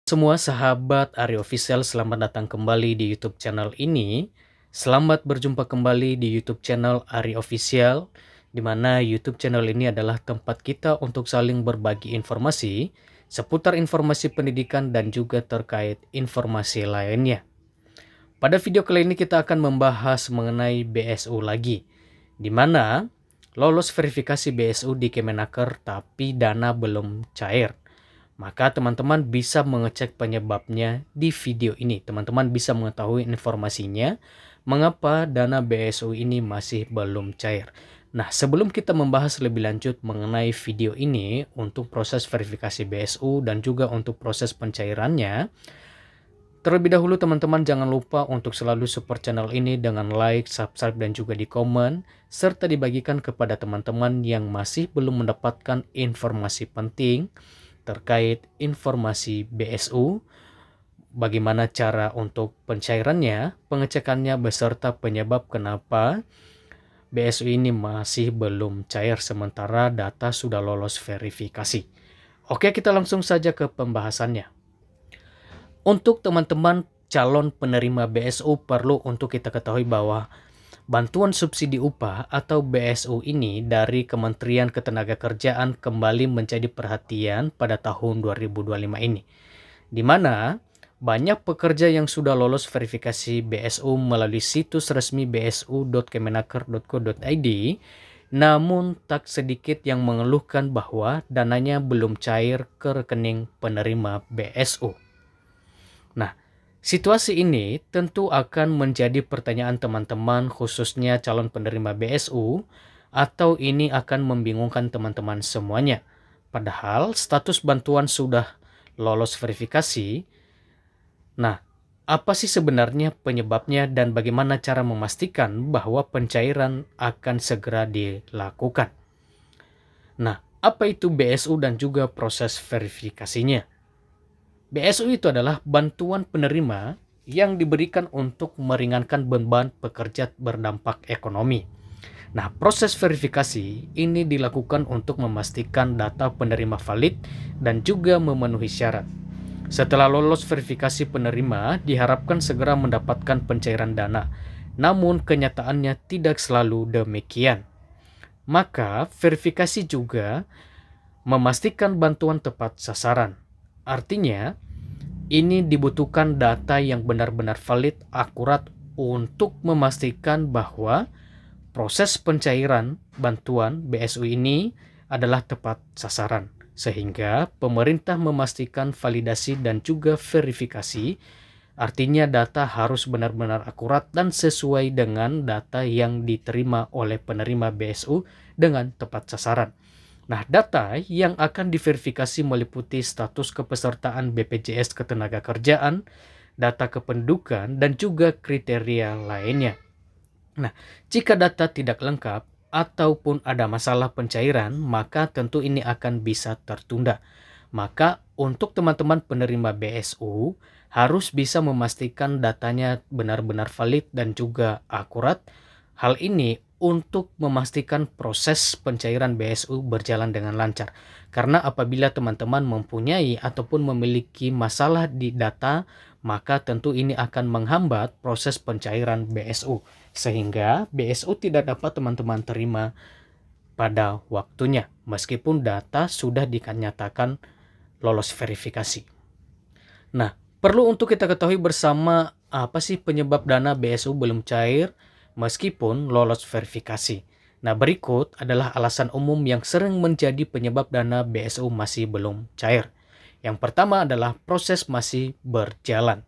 Semua sahabat Ari Official, selamat datang kembali di YouTube channel ini. Selamat berjumpa kembali di YouTube channel Ari Official, di mana YouTube channel ini adalah tempat kita untuk saling berbagi informasi seputar informasi pendidikan dan juga terkait informasi lainnya. Pada video kali ini kita akan membahas mengenai BSU lagi, di mana lolos verifikasi BSU di Kemenaker tapi dana belum cair. Maka teman-teman bisa mengecek penyebabnya di video ini. Teman-teman bisa mengetahui informasinya mengapa dana BSU ini masih belum cair. Nah, sebelum kita membahas lebih lanjut mengenai video ini untuk proses verifikasi BSU dan juga untuk proses pencairannya, terlebih dahulu teman-teman jangan lupa untuk selalu support channel ini dengan like, subscribe, dan juga di komen, serta dibagikan kepada teman-teman yang masih belum mendapatkan informasi penting terkait informasi BSU, bagaimana cara untuk pencairannya, pengecekannya, beserta penyebab kenapa BSU ini masih belum cair sementara data sudah lolos verifikasi. Oke, kita langsung saja ke pembahasannya. Untuk teman-teman calon penerima BSU, perlu untuk kita ketahui bahwa bantuan subsidi upah atau BSU ini dari Kementerian Ketenagakerjaan kembali menjadi perhatian pada tahun 2025 ini, di mana banyak pekerja yang sudah lolos verifikasi BSU melalui situs resmi bsu.kemenaker.co.id, namun tak sedikit yang mengeluhkan bahwa dananya belum cair ke rekening penerima BSU. Nah, situasi ini tentu akan menjadi pertanyaan teman-teman, khususnya calon penerima BSU, atau ini akan membingungkan teman-teman semuanya. Padahal status bantuan sudah lolos verifikasi. Nah, apa sih sebenarnya penyebabnya dan bagaimana cara memastikan bahwa pencairan akan segera dilakukan? Nah, apa itu BSU dan juga proses verifikasinya? BSU itu adalah bantuan penerima yang diberikan untuk meringankan beban pekerja berdampak ekonomi. Nah, proses verifikasi ini dilakukan untuk memastikan data penerima valid dan juga memenuhi syarat. Setelah lolos verifikasi penerima, diharapkan segera mendapatkan pencairan dana. Namun, kenyataannya tidak selalu demikian. Maka, verifikasi juga memastikan bantuan tepat sasaran. Artinya, ini dibutuhkan data yang benar-benar valid, akurat untuk memastikan bahwa proses pencairan bantuan BSU ini adalah tepat sasaran. Sehingga pemerintah memastikan validasi dan juga verifikasi, artinya data harus benar-benar akurat dan sesuai dengan data yang diterima oleh penerima BSU dengan tepat sasaran. Nah, data yang akan diverifikasi meliputi status kepesertaan BPJS Ketenagakerjaan, data kependudukan, dan juga kriteria lainnya. Nah, jika data tidak lengkap ataupun ada masalah pencairan, maka tentu ini akan bisa tertunda. Maka untuk teman-teman penerima BSU harus bisa memastikan datanya benar-benar valid dan juga akurat. Hal ini untuk memastikan proses pencairan BSU berjalan dengan lancar. Karena apabila teman-teman mempunyai ataupun memiliki masalah di data, maka tentu ini akan menghambat proses pencairan BSU. Sehingga BSU tidak dapat teman-teman terima pada waktunya, meskipun data sudah dinyatakan lolos verifikasi. Nah, perlu untuk kita ketahui bersama apa sih penyebab dana BSU belum cair meskipun lolos verifikasi. Nah, berikut adalah alasan umum yang sering menjadi penyebab dana BSU masih belum cair. Yang pertama adalah proses masih berjalan.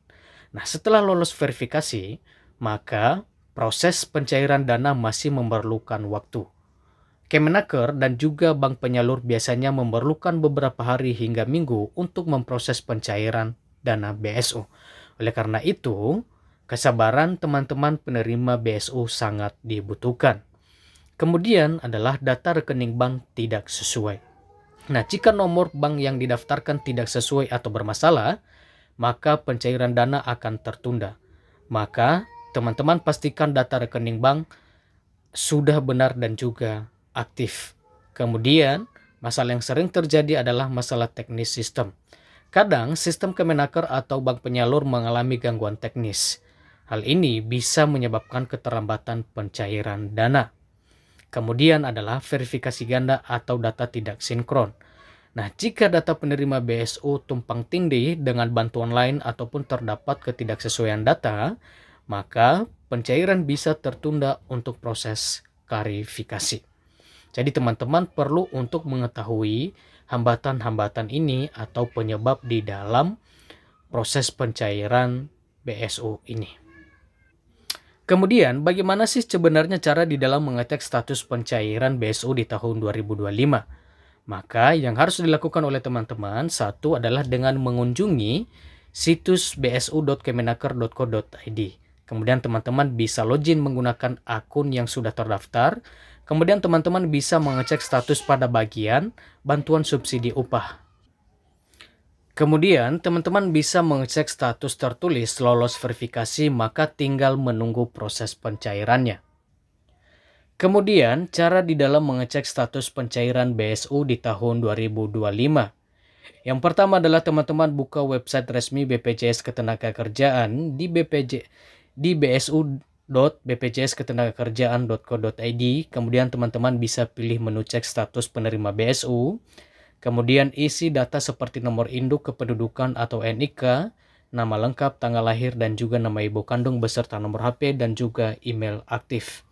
Nah, setelah lolos verifikasi, maka proses pencairan dana masih memerlukan waktu. Kemenaker dan juga bank penyalur biasanya memerlukan beberapa hari hingga minggu untuk memproses pencairan dana BSU. Oleh karena itu, kesabaran teman-teman penerima BSU sangat dibutuhkan. Kemudian adalah data rekening bank tidak sesuai. Nah, jika nomor bank yang didaftarkan tidak sesuai atau bermasalah, maka pencairan dana akan tertunda. Maka, teman-teman pastikan data rekening bank sudah benar dan juga aktif. Kemudian, masalah yang sering terjadi adalah masalah teknis sistem. Kadang sistem Kemenaker atau bank penyalur mengalami gangguan teknis. Hal ini bisa menyebabkan keterlambatan pencairan dana. Kemudian adalah verifikasi ganda atau data tidak sinkron. Nah, jika data penerima BSU tumpang tindih dengan bantuan lain ataupun terdapat ketidaksesuaian data, maka pencairan bisa tertunda untuk proses klarifikasi. Jadi teman-teman perlu untuk mengetahui hambatan-hambatan ini atau penyebab di dalam proses pencairan BSU ini. Kemudian, bagaimana sih sebenarnya cara di dalam mengecek status pencairan BSU di tahun 2025? Maka yang harus dilakukan oleh teman-teman, satu adalah dengan mengunjungi situs bsu.kemenaker.co.id. Kemudian teman-teman bisa login menggunakan akun yang sudah terdaftar. Kemudian teman-teman bisa mengecek status pada bagian bantuan subsidi upah. Kemudian teman-teman bisa mengecek status tertulis lolos verifikasi, maka tinggal menunggu proses pencairannya. Kemudian cara di dalam mengecek status pencairan BSU di tahun 2025. Yang pertama adalah teman-teman buka website resmi BPJS Ketenagakerjaan di bsu.bpjsketenagakerjaan.co.id. Kemudian teman-teman bisa pilih menu cek status penerima BSU. Kemudian isi data seperti nomor induk kependudukan atau NIK, nama lengkap, tanggal lahir, dan juga nama ibu kandung beserta nomor HP dan juga email aktif.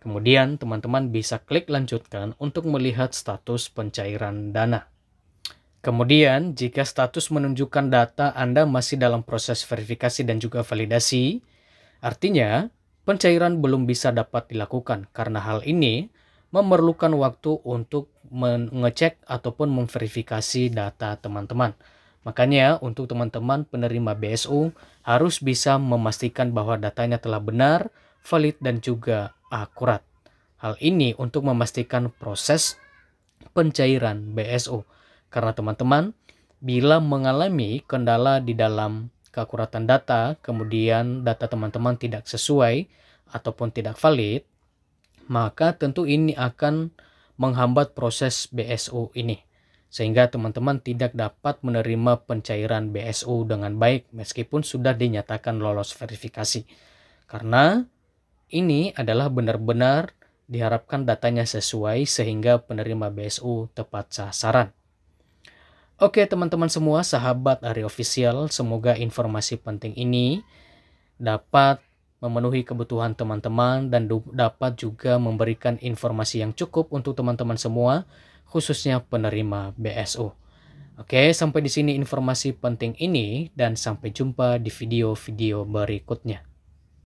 Kemudian teman-teman bisa klik lanjutkan untuk melihat status pencairan dana. Kemudian jika status menunjukkan data Anda masih dalam proses verifikasi dan juga validasi, artinya pencairan belum bisa dapat dilakukan karena hal ini memerlukan waktu untuk mengecek ataupun memverifikasi data teman-teman. Makanya untuk teman-teman penerima BSU harus bisa memastikan bahwa datanya telah benar, valid, dan juga akurat. Hal ini untuk memastikan proses pencairan BSU. Karena teman-teman bila mengalami kendala di dalam keakuratan data, kemudian data teman-teman tidak sesuai ataupun tidak valid, maka tentu ini akan menghambat proses BSU ini. Sehingga teman-teman tidak dapat menerima pencairan BSU dengan baik meskipun sudah dinyatakan lolos verifikasi. Karena ini adalah benar-benar diharapkan datanya sesuai sehingga penerima BSU tepat sasaran. Oke teman-teman semua, sahabat Ari Official, semoga informasi penting ini dapat memenuhi kebutuhan teman-teman dan dapat juga memberikan informasi yang cukup untuk teman-teman semua, khususnya penerima BSU. Oke, sampai di sini informasi penting ini dan sampai jumpa di video-video berikutnya.